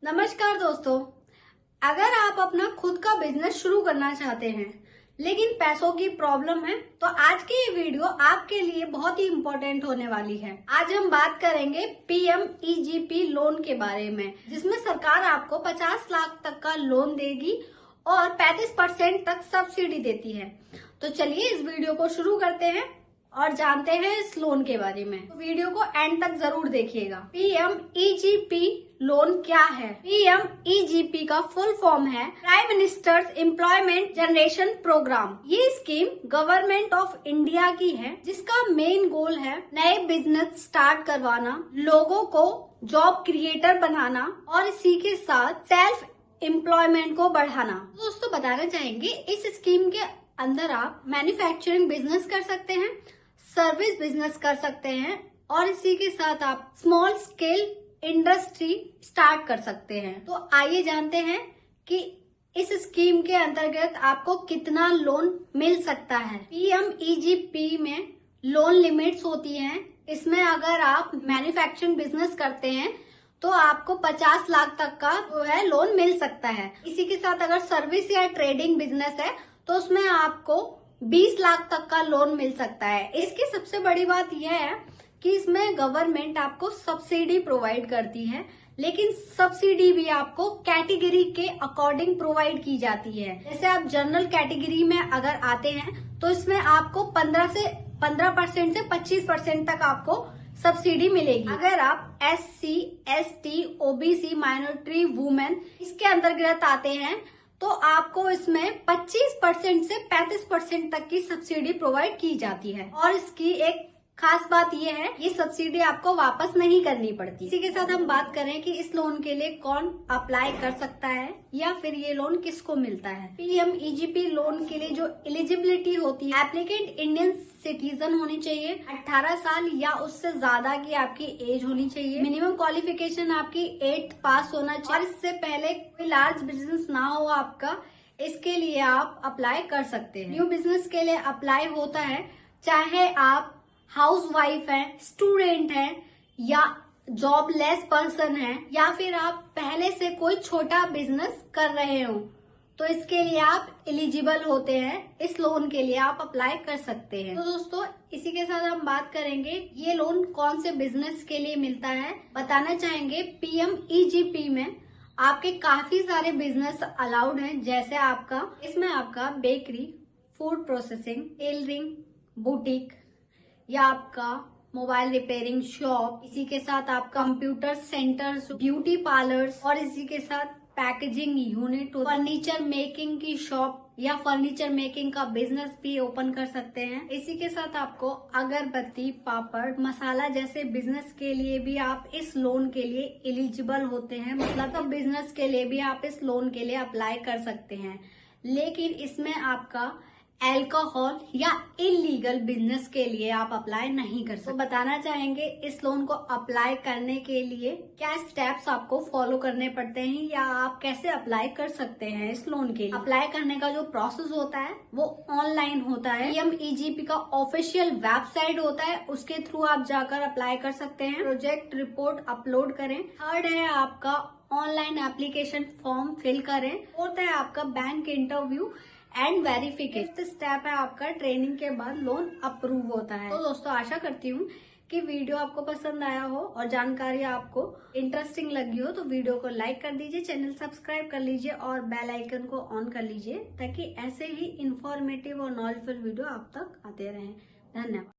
नमस्कार दोस्तों, अगर आप अपना खुद का बिजनेस शुरू करना चाहते हैं लेकिन पैसों की प्रॉब्लम है तो आज की ये वीडियो आपके लिए बहुत ही इम्पोर्टेंट होने वाली है। आज हम बात करेंगे PMEGP लोन के बारे में, जिसमें सरकार आपको 50 लाख तक का लोन देगी और 35% तक सब्सिडी देती है। तो चलिए इस वीडियो को शुरू करते हैं और जानते हैं इस लोन के बारे में। तो वीडियो को एंड तक जरूर देखिएगा। PMEGP लोन क्या है? PMEGP का फुल फॉर्म है prime minister's employment generation programme. ये स्कीम गवर्नमेंट ऑफ इंडिया की है, जिसका मेन गोल है नए बिजनेस स्टार्ट करवाना, लोगों को जॉब क्रिएटर बनाना और इसी के साथ सेल्फ एम्प्लॉयमेंट को बढ़ाना। दोस्तों बताना चाहेंगे, इस स्कीम के अंदर आप मैन्युफैक्चरिंग बिजनेस कर सकते हैं, सर्विस बिजनेस कर सकते हैं और इसी के साथ आप स्मॉल स्केल इंडस्ट्री स्टार्ट कर सकते हैं। तो आइए जानते हैं कि इस स्कीम के अंतर्गत आपको कितना लोन मिल सकता है। PMEGP में लोन लिमिट्स होती हैं। इसमें अगर आप मैन्युफैक्चरिंग बिजनेस करते हैं तो आपको 50 लाख तक का जो है लोन मिल सकता है। इसी के साथ अगर सर्विस या ट्रेडिंग बिजनेस है तो उसमें आपको 20 लाख तक का लोन मिल सकता है। इसकी सबसे बड़ी बात यह है कि इसमें गवर्नमेंट आपको सब्सिडी प्रोवाइड करती है, लेकिन सब्सिडी भी आपको कैटेगरी के अकॉर्डिंग प्रोवाइड की जाती है। जैसे आप जनरल कैटेगरी में अगर आते हैं तो इसमें आपको 15% से 25% तक आपको सब्सिडी मिलेगी। अगर आप SC, ST, OBC, minority women इसके अंतर्गत आते हैं तो आपको इसमें 25% से 35% तक की सब्सिडी प्रोवाइड की जाती है। और इसकी एक खास बात यह है, ये सब्सिडी आपको वापस नहीं करनी पड़ती। इसी के साथ हम बात करें कि इस लोन के लिए कौन अप्लाई कर सकता है या फिर ये लोन किसको मिलता है। PMEGP लोन के लिए जो एलिजिबिलिटी होती है, एप्लीकेंट इंडियन सिटीजन होनी चाहिए, 18 साल या उससे ज्यादा की आपकी एज होनी चाहिए, मिनिमम क्वालिफिकेशन आपकी 8th पास होना चाहिए और इससे पहले कोई लार्ज बिजनेस ना हो आपका, इसके लिए आप अप्लाई कर सकते हैं। न्यू बिजनेस के लिए अप्लाई होता है, चाहे आप हाउसवाइफ है, स्टूडेंट है या जॉबलेस पर्सन है या फिर आप पहले से कोई छोटा बिजनेस कर रहे हो, तो इसके लिए आप एलिजिबल होते हैं। इस लोन के लिए आप अप्लाई कर सकते हैं। तो दोस्तों इसी के साथ हम बात करेंगे ये लोन कौन से बिजनेस के लिए मिलता है। बताना चाहेंगे PMEGP में आपके काफी सारे बिजनेस अलाउड हैं। जैसे इसमें आपका bakery, food processing, tailoring, boutique या आपका मोबाइल रिपेयरिंग शॉप, इसी के साथ आपका कंप्यूटर सेंटर्स, ब्यूटी पार्लर्स और इसी के साथ पैकेजिंग यूनिट, फर्नीचर मेकिंग की शॉप या फर्नीचर मेकिंग का बिजनेस भी ओपन कर सकते हैं। इसी के साथ आपको अगरबत्ती, पापड़, मसाला जैसे बिजनेस के लिए भी आप इस लोन के लिए एलिजिबल होते हैं। मतलब बिजनेस के लिए भी आप इस लोन के लिए अप्लाई कर सकते हैं, लेकिन इसमें आपका अल्कोहल या इलीगल बिजनेस के लिए आप अप्लाई नहीं कर सकते। तो बताना चाहेंगे इस लोन को अप्लाई करने के लिए क्या स्टेप्स आपको फॉलो करने पड़ते हैं या आप कैसे अप्लाई कर सकते हैं इस लोन के लिए। अप्लाई करने का जो प्रोसेस होता है वो ऑनलाइन होता है। PMEGP का ऑफिशियल वेबसाइट होता है, उसके थ्रू आप जाकर अप्लाई कर सकते हैं। प्रोजेक्ट रिपोर्ट अपलोड करें। थर्ड है आपका ऑनलाइन एप्लीकेशन फॉर्म फिल करें। फोर्थ है आपका bank interview and verification. Step है आपका ट्रेनिंग के बाद लोन अप्रूव होता है। तो दोस्तों आशा करती हूँ कि वीडियो आपको पसंद आया हो और जानकारी आपको इंटरेस्टिंग लगी हो, तो वीडियो को लाइक कर दीजिए, चैनल सब्सक्राइब कर लीजिए और बेल आइकन को ऑन कर लीजिए, ताकि ऐसे ही इंफॉर्मेटिव और नॉलेजफुल वीडियो आप तक आते रहें। धन्यवाद।